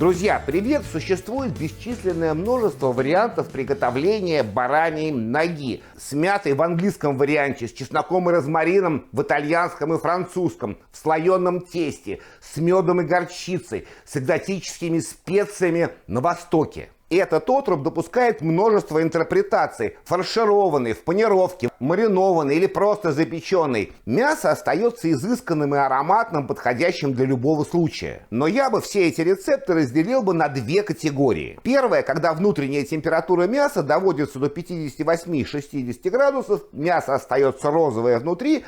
Друзья, привет! Существует бесчисленное множество вариантов приготовления бараньей ноги. С мятой в английском варианте, с чесноком и розмарином в итальянском и французском, в слоеном тесте, с медом и горчицей, с экзотическими специями на Востоке. Этот отруб допускает множество интерпретаций. Фаршированный, в панировке, маринованный или просто запеченный. Мясо остается изысканным и ароматным, подходящим для любого случая. Но я бы все эти рецепты разделил бы на две категории. Первая, когда внутренняя температура мяса доводится до 58-60 градусов, мясо остается розовое внутри,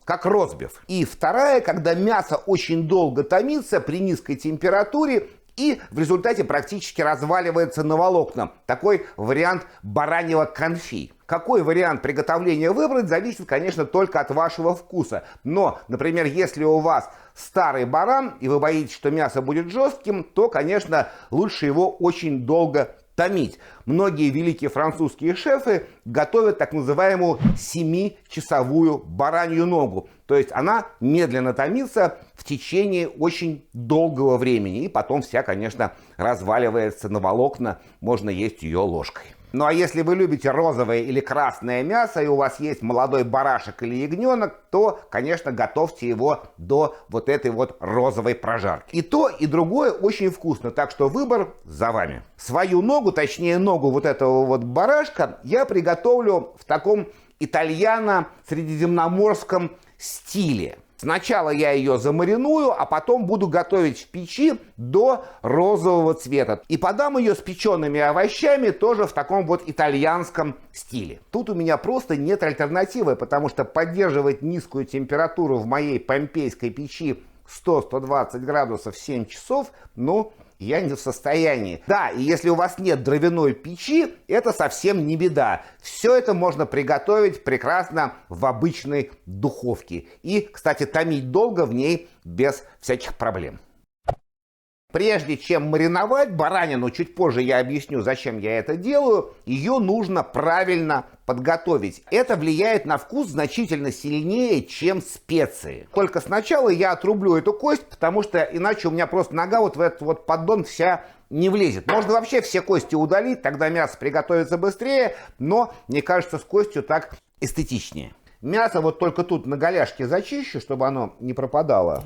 как ростбиф. И вторая, когда мясо очень долго томится при низкой температуре, и в результате практически разваливается на волокна. Такой вариант бараньего конфи. Какой вариант приготовления выбрать, зависит, конечно, только от вашего вкуса. Но, например, если у вас старый баран, и вы боитесь, что мясо будет жестким, то, конечно, лучше его очень долго томить. Многие великие французские шефы готовят так называемую 7-часовую баранью ногу. То есть она медленно томится в течение очень долгого времени. И потом вся, конечно, разваливается на волокна. Можно есть ее ложкой. Ну а если вы любите розовое или красное мясо, и у вас есть молодой барашек или ягненок, то, конечно, готовьте его до вот этой вот розовой прожарки. И то, и другое очень вкусно, так что выбор за вами. Свою ногу, точнее ногу вот этого вот барашка, я приготовлю в таком итальяно-средиземноморском стиле. Сначала я ее замариную, а потом буду готовить в печи до розового цвета. И подам ее с печеными овощами тоже в таком вот итальянском стиле. Тут у меня просто нет альтернативы, потому что поддерживать низкую температуру в моей помпейской печи 100-120 градусов 7 часов, я не в состоянии. Да, и если у вас нет дровяной печи, это совсем не беда. Все это можно приготовить прекрасно в обычной духовке. И, кстати, томить долго в ней без всяких проблем. Прежде чем мариновать баранину, чуть позже я объясню, зачем я это делаю, ее нужно правильно подготовить. Это влияет на вкус значительно сильнее, чем специи. Только сначала я отрублю эту кость, потому что иначе у меня просто нога вот в этот вот поддон вся не влезет. Можно вообще все кости удалить, тогда мясо приготовится быстрее, но мне кажется, с костью так эстетичнее. Мясо вот только тут на голяшке зачищу, чтобы оно не пропадало.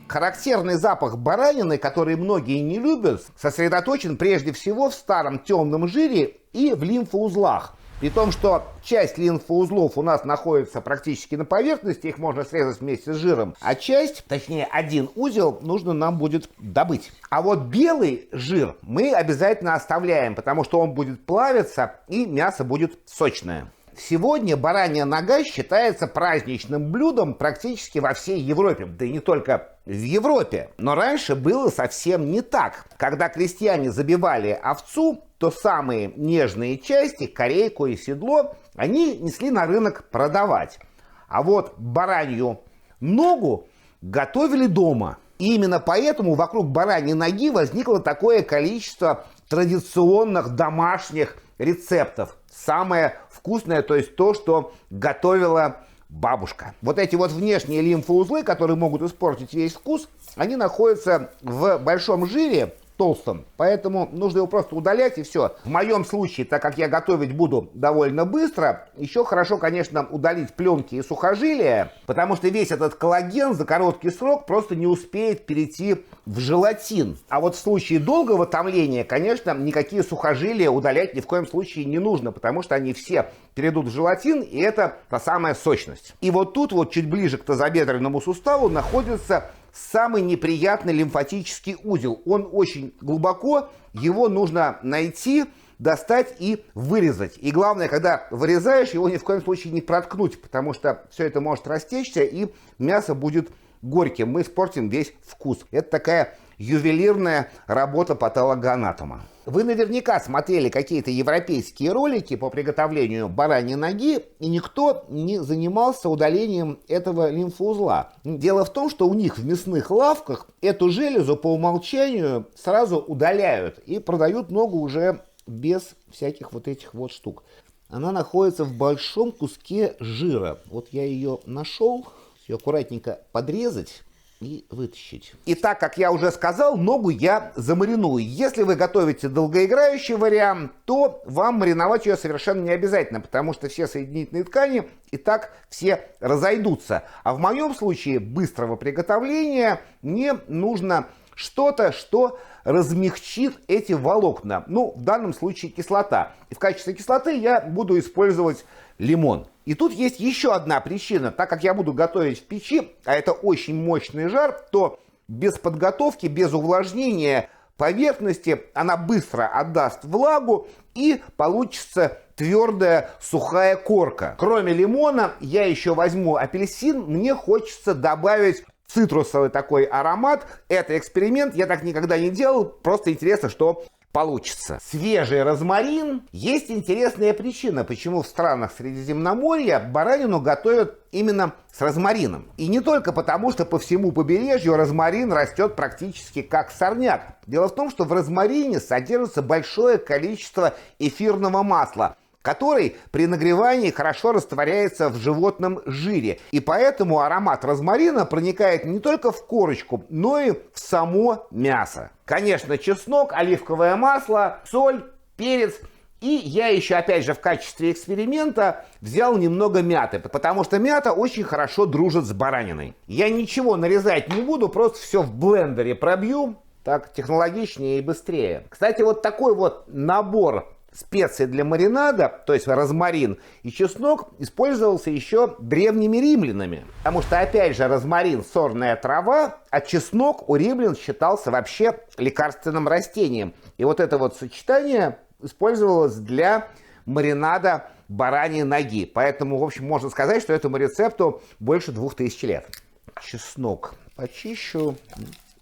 Характерный запах баранины, который многие не любят, сосредоточен прежде всего в старом темном жире и в лимфоузлах. При том, что часть лимфоузлов у нас находится практически на поверхности, их можно срезать вместе с жиром, а часть, точнее один узел, нужно нам будет добыть. А вот белый жир мы обязательно оставляем, потому что он будет плавиться и мясо будет сочное. Сегодня баранья нога считается праздничным блюдом практически во всей Европе, да и не только в Европе. Но раньше было совсем не так. Когда крестьяне забивали овцу, то самые нежные части, корейку и седло, они несли на рынок продавать. А вот баранью ногу готовили дома. И именно поэтому вокруг бараньей ноги возникло такое количество традиционных домашних рецептов. Самое вкусное, то есть то, что готовила бабушка. Вот эти вот внешние лимфоузлы, которые могут испортить весь вкус, они находятся в большом жире, толстом, поэтому нужно его просто удалять и все. В моем случае, так как я готовить буду довольно быстро, еще хорошо, конечно, удалить пленки и сухожилия, потому что весь этот коллаген за короткий срок просто не успеет перейти в желатин. А вот в случае долгого томления, конечно, никакие сухожилия удалять ни в коем случае не нужно, потому что они все перейдут в желатин, и это та самая сочность. И вот тут вот чуть ближе к тазобедренному суставу находится самый неприятный лимфатический узел. Он очень глубоко, его нужно найти, достать и вырезать. И главное, когда вырезаешь, его ни в коем случае не проткнуть, потому что все это может растечься, и мясо будет горьким. Мы испортим весь вкус. Это такая ювелирная работа патологоанатома. Вы наверняка смотрели какие-то европейские ролики по приготовлению бараньей ноги, и никто не занимался удалением этого лимфоузла. Дело в том, что у них в мясных лавках эту железу по умолчанию сразу удаляют и продают ногу уже без всяких вот этих вот штук. Она находится в большом куске жира. Вот я ее нашел, ее аккуратненько подрезать. и вытащить. И так, как я уже сказал, ногу я замариную. Если вы готовите долгоиграющий вариант, то вам мариновать ее совершенно не обязательно, потому что все соединительные ткани и так все разойдутся. А в моем случае быстрого приготовления мне нужно что-то, что размягчит эти волокна. Ну, в данном случае кислота. И в качестве кислоты я буду использовать лимон. И тут есть еще одна причина. Так как я буду готовить в печи, а это очень мощный жар, то без подготовки, без увлажнения поверхности она быстро отдаст влагу и получится твердая сухая корка. Кроме лимона я еще возьму апельсин. Мне хочется добавить цитрусовый такой аромат. Это эксперимент, я так никогда не делал, просто интересно, что получится. Свежий розмарин. Есть интересная причина, почему в странах Средиземноморья баранину готовят именно с розмарином. И не только потому, что по всему побережью розмарин растет практически как сорняк. Дело в том, что в розмарине содержится большое количество эфирного масла, который при нагревании хорошо растворяется в животном жире. И поэтому аромат розмарина проникает не только в корочку, но и в само мясо. Конечно, чеснок, оливковое масло, соль, перец. И я еще, опять же, в качестве эксперимента взял немного мяты, потому что мята очень хорошо дружит с бараниной. Я ничего нарезать не буду, просто все в блендере пробью. Так технологичнее и быстрее. Кстати, вот такой вот набор специй для маринада, то есть розмарин и чеснок, использовался еще древними римлянами. Потому что, опять же, розмарин – сорная трава, а чеснок у римлян считался вообще лекарственным растением. И вот это вот сочетание использовалось для маринада бараньей ноги. Поэтому, в общем, можно сказать, что этому рецепту больше 2000 лет. Чеснок почищу.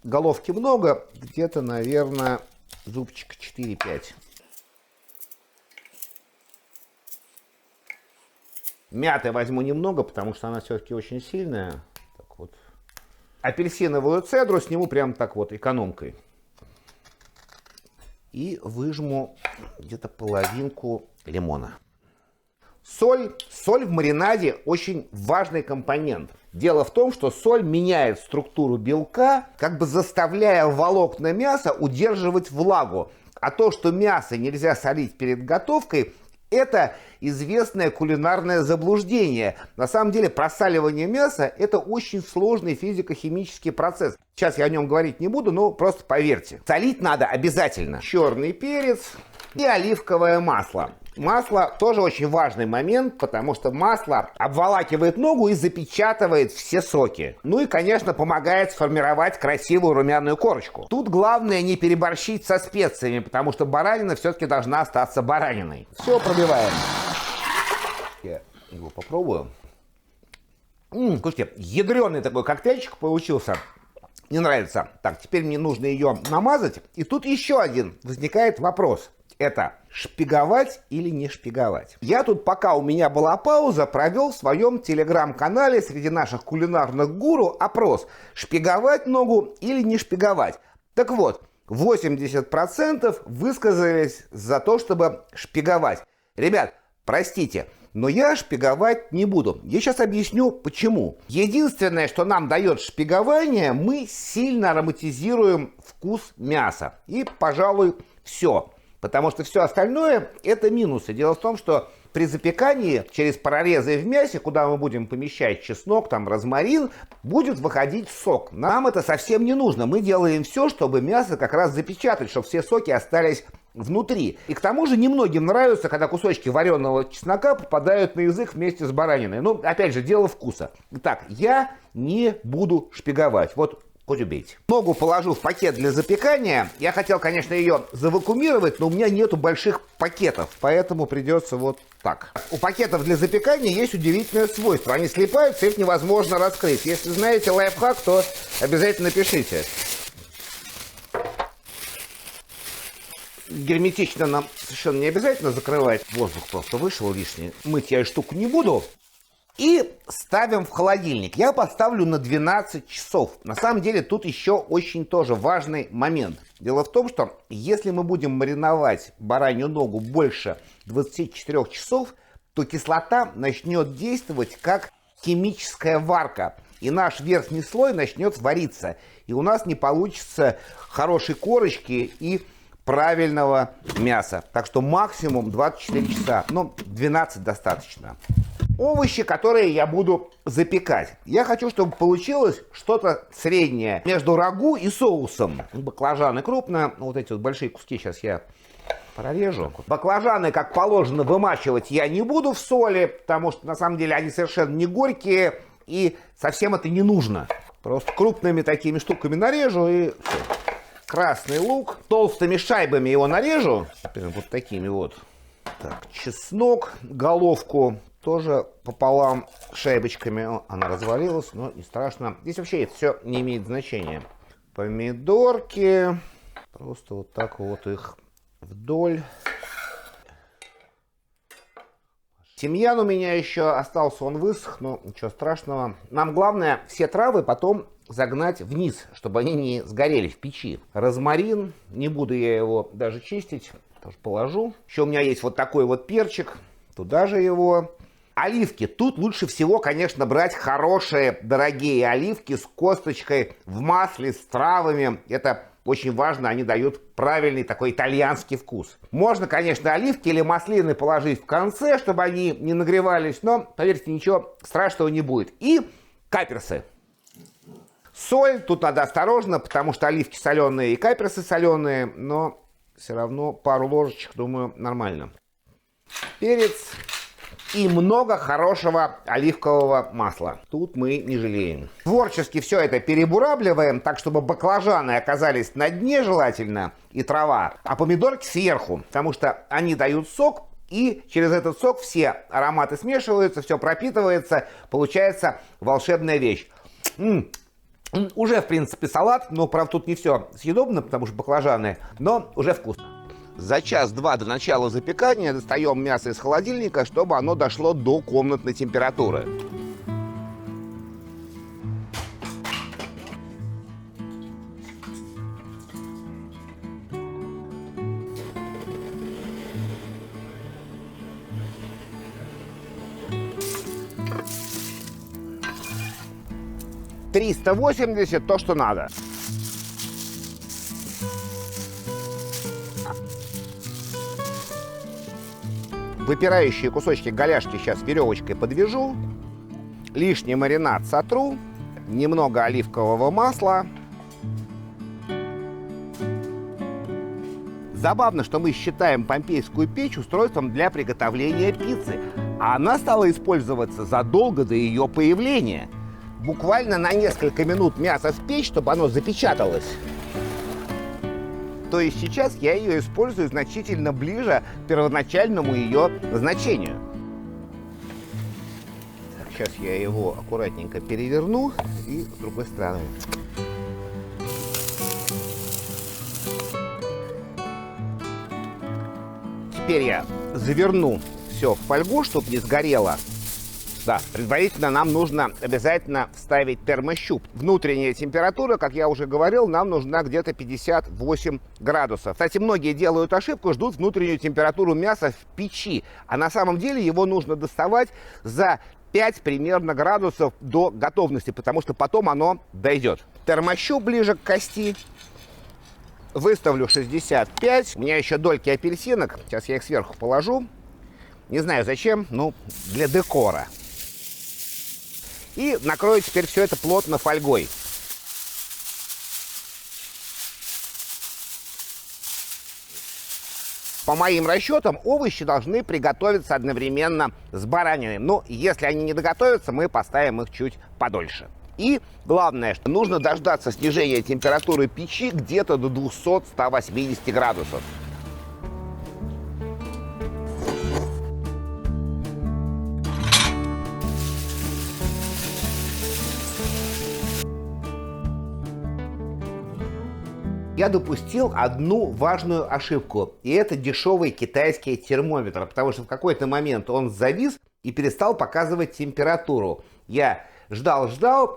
Головки много, где-то, наверное, зубчика 4-5. Мяты возьму немного, потому что она все-таки очень сильная. Так вот. Апельсиновую цедру сниму прям так вот экономкой. И выжму где-то половинку лимона. Соль. Соль в маринаде очень важный компонент. Дело в том, что соль меняет структуру белка, как бы заставляя волокна мяса удерживать влагу. А то, что мясо нельзя солить перед готовкой, это известное кулинарное заблуждение. На самом деле просаливание мяса – это очень сложный физико-химический процесс. Сейчас я о нем говорить не буду, но просто поверьте. Солить надо обязательно. Черный перец и оливковое масло. Масло тоже очень важный момент, потому что масло обволакивает ногу и запечатывает все соки. Ну и, конечно, помогает сформировать красивую румяную корочку. Тут главное не переборщить со специями, потому что баранина все-таки должна остаться бараниной. Все пробиваем. Я его попробую. Слушайте, ядреный такой коктейльчик получился. Мне нравится. Так, теперь мне нужно ее намазать. И тут еще один возникает вопрос. Это шпиговать или не шпиговать? Я тут, пока у меня была пауза, провел в своем телеграм-канале среди наших кулинарных гуру опрос. Шпиговать ногу или не шпиговать? Так вот, 80% высказались за то, чтобы шпиговать. Ребят, простите, но я шпиговать не буду. Я сейчас объясню, почему. Единственное, что нам дает шпигование, мы сильно ароматизируем вкус мяса. И, пожалуй, все. Потому что все остальное – это минусы. Дело в том, что при запекании через прорезы в мясе, куда мы будем помещать чеснок, там, розмарин, будет выходить сок. Нам это совсем не нужно. Мы делаем все, чтобы мясо как раз запечатать, чтобы все соки остались внутри. И к тому же немногим нравится, когда кусочки вареного чеснока попадают на язык вместе с бараниной. Ну, опять же, дело вкуса. Итак, я не буду шпиговать. Вот. Хоть убейте. Ногу положу в пакет для запекания. Я хотел, конечно, ее завакуумировать, но у меня нету больших пакетов, поэтому придется вот так. У пакетов для запекания есть удивительное свойство. Они слипаются, их невозможно раскрыть. Если знаете лайфхак, то обязательно пишите. Герметично нам совершенно не обязательно закрывать. Воздух просто вышел лишний. Мыть я эту штуку не буду. И ставим в холодильник. Я поставлю на 12 часов. На самом деле тут еще очень тоже важный момент. Дело в том, что если мы будем мариновать баранью ногу больше 24 часов, то кислота начнет действовать как химическая варка. и наш верхний слой начнет вариться. И у нас не получится хорошей корочки и правильного мяса. Так что максимум 24 часа, ну 12 достаточно. Овощи, которые я буду запекать. Я хочу, чтобы получилось что-то среднее между рагу и соусом. Баклажаны крупно, вот эти вот большие куски сейчас я прорежу. Баклажаны, как положено, вымачивать я не буду в соли, потому что на самом деле они совершенно не горькие и совсем это не нужно. Просто крупными такими штуками нарежу и все. Красный лук. Толстыми шайбами его нарежу. Прям вот такими вот. Так, чеснок, головку тоже пополам шайбочками. Она развалилась, но не страшно. Здесь вообще это все не имеет значения. Помидорки. Просто вот так вот их вдоль. Тимьян у меня еще остался, он высох, но ничего страшного. Нам главное все травы потом загнать вниз, чтобы они не сгорели в печи. Розмарин, не буду я его даже чистить, тоже положу. Еще у меня есть вот такой вот перчик, туда же его. Оливки. Тут лучше всего, конечно, брать хорошие, дорогие оливки с косточкой, в масле, с травами. Это очень важно, они дают правильный такой итальянский вкус. Можно, конечно, оливки или маслины положить в конце, чтобы они не нагревались, но, поверьте, ничего страшного не будет. И каперсы. Соль, тут надо осторожно, потому что оливки соленые и каперсы соленые, но все равно пару ложечек, думаю, нормально. Перец. И много хорошего оливкового масла. Тут мы не жалеем. Творчески все это перебурабливаем, так чтобы баклажаны оказались на дне желательно, и трава, а помидорки сверху, потому что они дают сок, и через этот сок все ароматы смешиваются, все пропитывается, получается волшебная вещь. Уже, в принципе, салат, но, правда, тут не все съедобно, потому что баклажаны, но уже вкусно. За час-два до начала запекания достаем мясо из холодильника, чтобы оно дошло до комнатной температуры. «380» то, что надо. Выпирающие кусочки голяшки сейчас веревочкой подвяжу. Лишний маринад сотру. Немного оливкового масла. Забавно, что мы считаем помпейскую печь устройством для приготовления пиццы. А она стала использоваться задолго до ее появления. Буквально на несколько минут мясо в печь, чтобы оно запечаталось. То есть сейчас я ее использую значительно ближе к первоначальному ее назначению. Так, сейчас я его аккуратненько переверну и с другой стороны. Теперь я заверну все в фольгу, чтобы не сгорело. Да, предварительно нам нужно обязательно вставить термощуп. Внутренняя температура, как я уже говорил, нам нужна где-то 58 градусов. Кстати, многие делают ошибку, ждут внутреннюю температуру мяса в печи. А на самом деле его нужно доставать за 5 примерно градусов до готовности, потому что потом оно дойдет. Термощуп ближе к кости. Выставлю 65. У меня еще дольки апельсинок. Сейчас я их сверху положу. Не знаю зачем, ну, для декора. И накрою теперь все это плотно фольгой. По моим расчетам, овощи должны приготовиться одновременно с бараниной. Но если они не доготовятся, мы поставим их чуть подольше. И главное, что нужно дождаться снижения температуры печи где-то до 200-180 градусов. Я допустил одну важную ошибку, и это дешевый китайский термометр, потому что в какой-то момент он завис и перестал показывать температуру. Я ждал,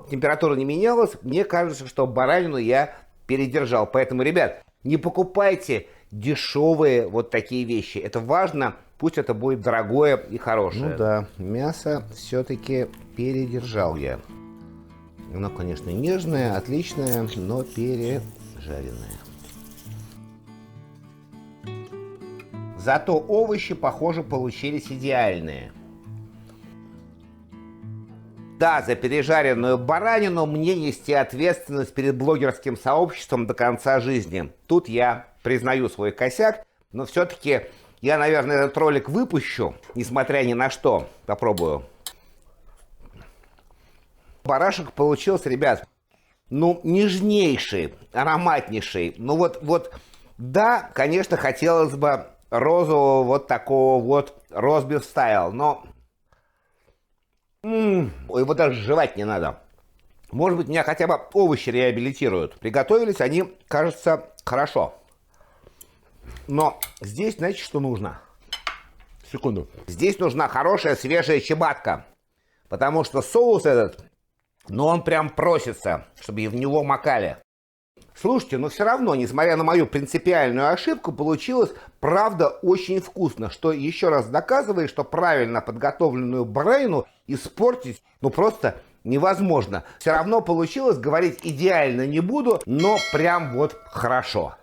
температура не менялась, мне кажется, что баранину я передержал. Поэтому, ребят, не покупайте дешевые вот такие вещи, это важно, пусть это будет дорогое и хорошее. Ну да, мясо все-таки передержал я. Оно, конечно, нежное, отличное, но пережаренное. Зато овощи, похоже, получились идеальные. Да, за пережаренную баранину мне нести ответственность перед блогерским сообществом до конца жизни. Тут я признаю свой косяк, но все-таки я, наверное, этот ролик выпущу, несмотря ни на что. Попробую. Барашек получился, ребят, ну, нежнейший, ароматнейший. Ну вот, да, конечно, хотелось бы розового вот такого вот ростбиф стайл, но... его даже жевать не надо. Может быть, меня хотя бы овощи реабилитируют. Приготовились они, кажется, хорошо. Но здесь, знаете, что нужно? Секунду. Здесь нужна хорошая свежая чебатка. Потому что соус этот, ну он прям просится, чтобы в него макали. Слушайте, но все равно, несмотря на мою принципиальную ошибку, получилось, правда, очень вкусно. Что еще раз доказывает, что правильно подготовленную баранину испортить, ну просто невозможно. Все равно получилось, говорить идеально не буду, но прям вот хорошо.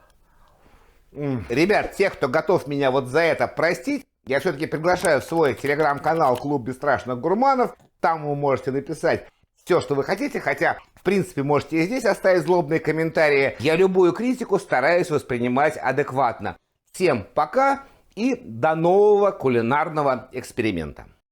Ребят, тех, кто готов меня вот за это простить, я все-таки приглашаю в свой телеграм-канал «Клуб бесстрашных гурманов». Там вы можете написать все, что вы хотите, хотя, в принципе, можете и здесь оставить злобные комментарии. Я любую критику стараюсь воспринимать адекватно. Всем пока и до нового кулинарного эксперимента.